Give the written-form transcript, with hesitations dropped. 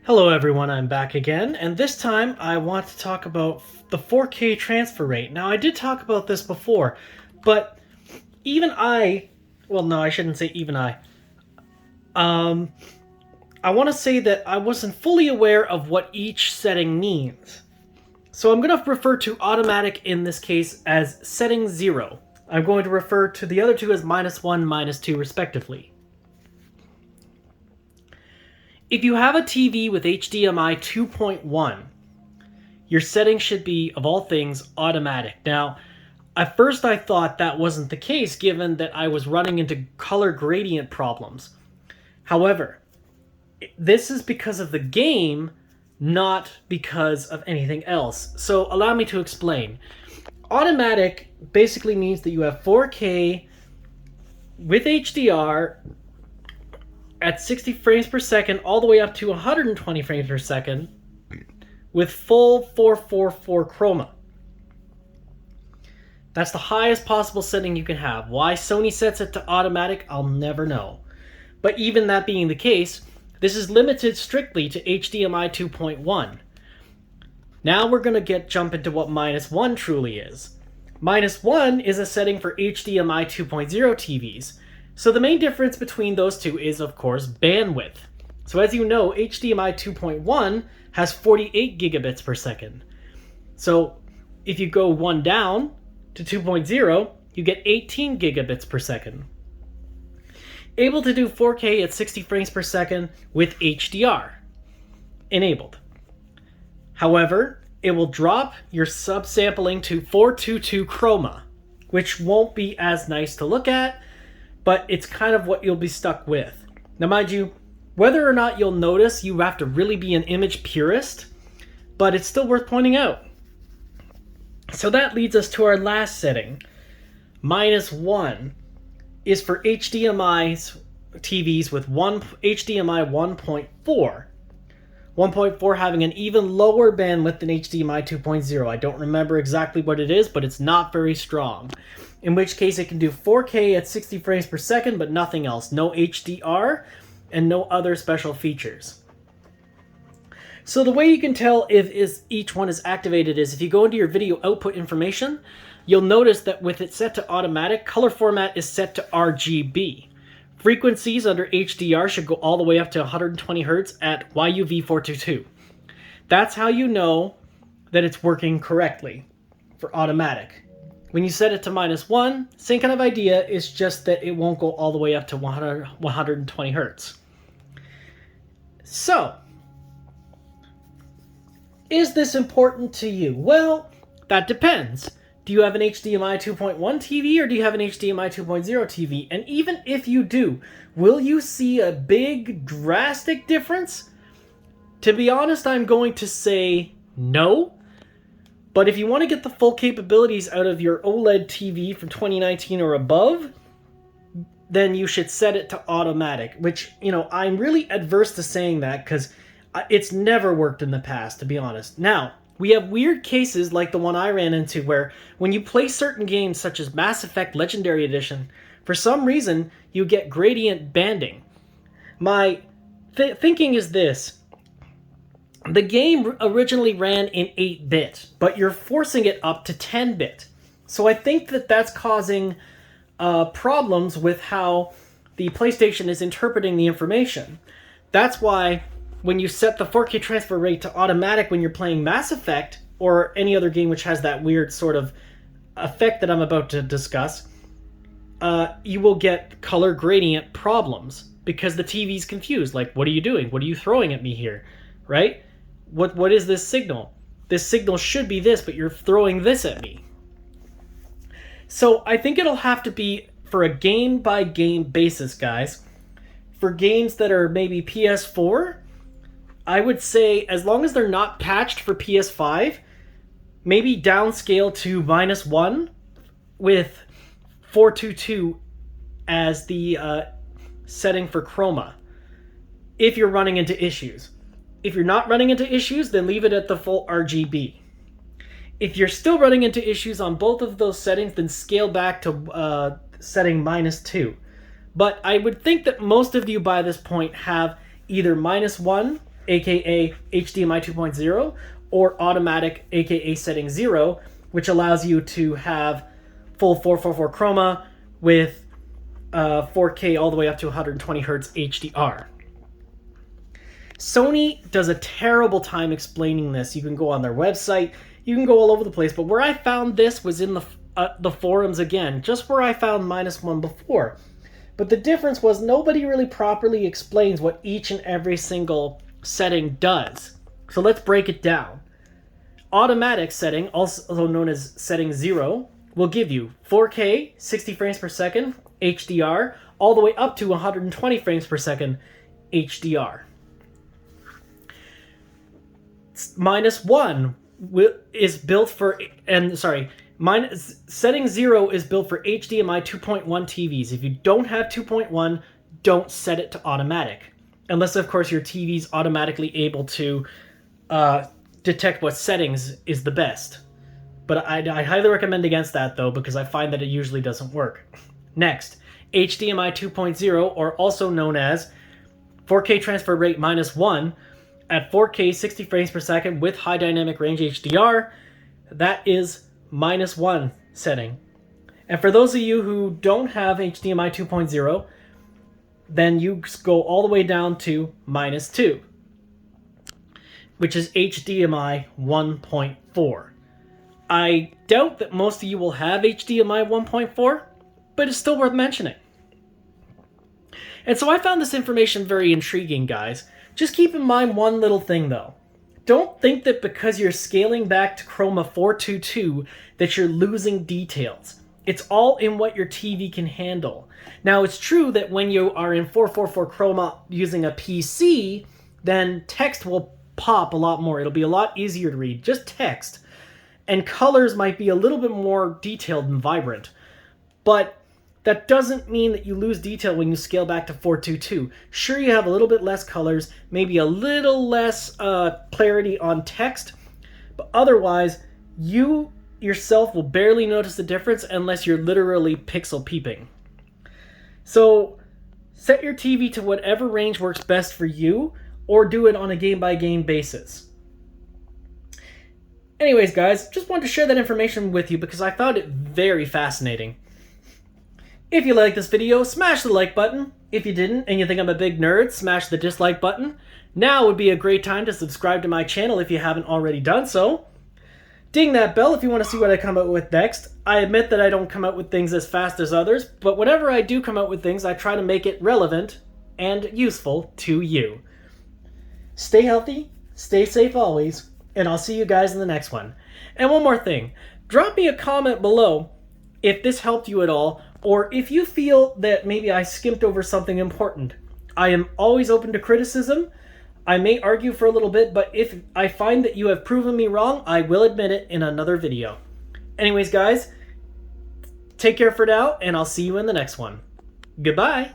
Hello everyone, I'm back again, and this time I want to talk about the 4K transfer rate. Now I did talk about this before, but well no, I shouldn't say even I want to say that I wasn't fully aware of what each setting means. So I'm going to refer to automatic in this case as setting 0. I'm going to refer to the other two as -1, -2 respectively. If you have a TV with HDMI 2.1, your setting should be, of all things, automatic. Now, at first I thought that wasn't the case given that I was running into color gradient problems. However, this is because of the game, not because of anything else. So allow me to explain. Automatic basically means that you have 4K with HDR at 60 frames per second all the way up to 120 frames per second with full 444 chroma. That's the highest possible setting you can have. Why Sony sets it to automatic, I'll never know. But even that being the case, this is limited strictly to HDMI 2.1. Now we're going to jump into what -1 truly is. -1 is a setting for HDMI 2.0 TVs. So the main difference between those two is, of course, bandwidth. So as you know, HDMI 2.1 has 48 gigabits per second. So if you go one down to 2.0, you get 18 gigabits per second. Able to do 4K at 60 frames per second with HDR enabled. However, it will drop your subsampling to 422 chroma, which won't be as nice to look at, but it's kind of what you'll be stuck with. Now mind you, whether or not you'll notice, you have to really be an image purist, but it's still worth pointing out. So that leads us to our last setting. -1 is for HDMI TVs with HDMI 1.4. 1.4 having an even lower bandwidth than HDMI 2.0. I don't remember exactly what it is, but it's not very strong. In which case it can do 4K at 60 frames per second, but nothing else. No HDR and no other special features. So the way you can tell if each one is activated is if you go into your video output information, you'll notice that with it set to automatic, color format is set to RGB. Frequencies under HDR should go all the way up to 120 Hz at YUV422. That's how you know that it's working correctly for automatic. When you set it to -1, same kind of idea, it's just that it won't go all the way up to 120 Hz. So, is this important to you? Well, that depends. Do you have an HDMI 2.1 TV or do you have an HDMI 2.0 TV? And even if you do, will you see a big, drastic difference? To be honest, I'm going to say no. But if you want to get the full capabilities out of your OLED TV from 2019 or above, then you should set it to automatic, which, I'm really adverse to saying that because it's never worked in the past, to be honest. Now, we have weird cases like the one I ran into where when you play certain games such as Mass Effect Legendary Edition, for some reason, you get gradient banding. My thinking is this. The game originally ran in 8-bit, but you're forcing it up to 10-bit. So I think that that's causing problems with how the PlayStation is interpreting the information. That's why when you set the 4K transfer rate to automatic when you're playing Mass Effect, or any other game which has that weird sort of effect that I'm about to discuss, you will get color gradient problems because the TV's confused. Like, what are you doing? What are you throwing at me here? Right? What is this signal? This signal should be this, but you're throwing this at me. So I think it'll have to be for a game-by-game basis, guys. For games that are maybe PS4, I would say as long as they're not patched for PS5, maybe downscale to -1 with 422 as the setting for chroma if you're running into issues. If you're not running into issues, then leave it at the full RGB. If you're still running into issues on both of those settings, then scale back to setting -2. But I would think that most of you by this point have either -1 aka HDMI 2.0, or automatic, aka setting 0, which allows you to have full 444 chroma with 4K all the way up to 120 hertz HDR. Sony does a terrible time explaining this. You can go on their website, you can go all over the place, but where I found this was in the forums again, just where I found -1 before. But the difference was nobody really properly explains what each and every single setting does. So let's break it down. Automatic setting, also known as setting 0, will give you 4K, 60 frames per second, HDR, all the way up to 120 frames per second HDR. -1 is built for, setting 0 is built for HDMI 2.1 TVs. If you don't have 2.1, don't set it to automatic. Unless, of course, your TV's automatically able to detect what settings is the best. But I highly recommend against that, though, because I find that it usually doesn't work. Next, HDMI 2.0, or also known as 4K transfer rate -1, at 4K 60 frames per second with high dynamic range HDR, that is -1 setting. And for those of you who don't have HDMI 2.0, then you go all the way down to -2, which is HDMI 1.4. I doubt that most of you will have HDMI 1.4, but it's still worth mentioning. And so I found this information very intriguing, guys. Just keep in mind one little thing, though. Don't think that because you're scaling back to Chroma 422 that you're losing details. It's all in what your TV can handle. Now, it's true that when you are in 444 Chroma using a PC, then text will pop a lot more. It'll be a lot easier to read, just text. And colors might be a little bit more detailed and vibrant. But that doesn't mean that you lose detail when you scale back to 422. Sure, you have a little bit less colors, maybe a little less clarity on text, but otherwise, you yourself will barely notice the difference unless you're literally pixel peeping. So, set your TV to whatever range works best for you, or do it on a game-by-game basis. Anyways, guys, just wanted to share that information with you because I found it very fascinating. If you liked this video, smash the like button. If you didn't and you think I'm a big nerd, smash the dislike button. Now would be a great time to subscribe to my channel if you haven't already done so. Ding that bell if you want to see what I come out with next. I admit that I don't come out with things as fast as others, but whenever I do come out with things, I try to make it relevant and useful to you. Stay healthy, stay safe always, and I'll see you guys in the next one. And one more thing, drop me a comment below if this helped you at all, or if you feel that maybe I skimped over something important. I am always open to criticism. I may argue for a little bit, but if I find that you have proven me wrong, I will admit it in another video. Anyways, guys, take care for now, and I'll see you in the next one. Goodbye!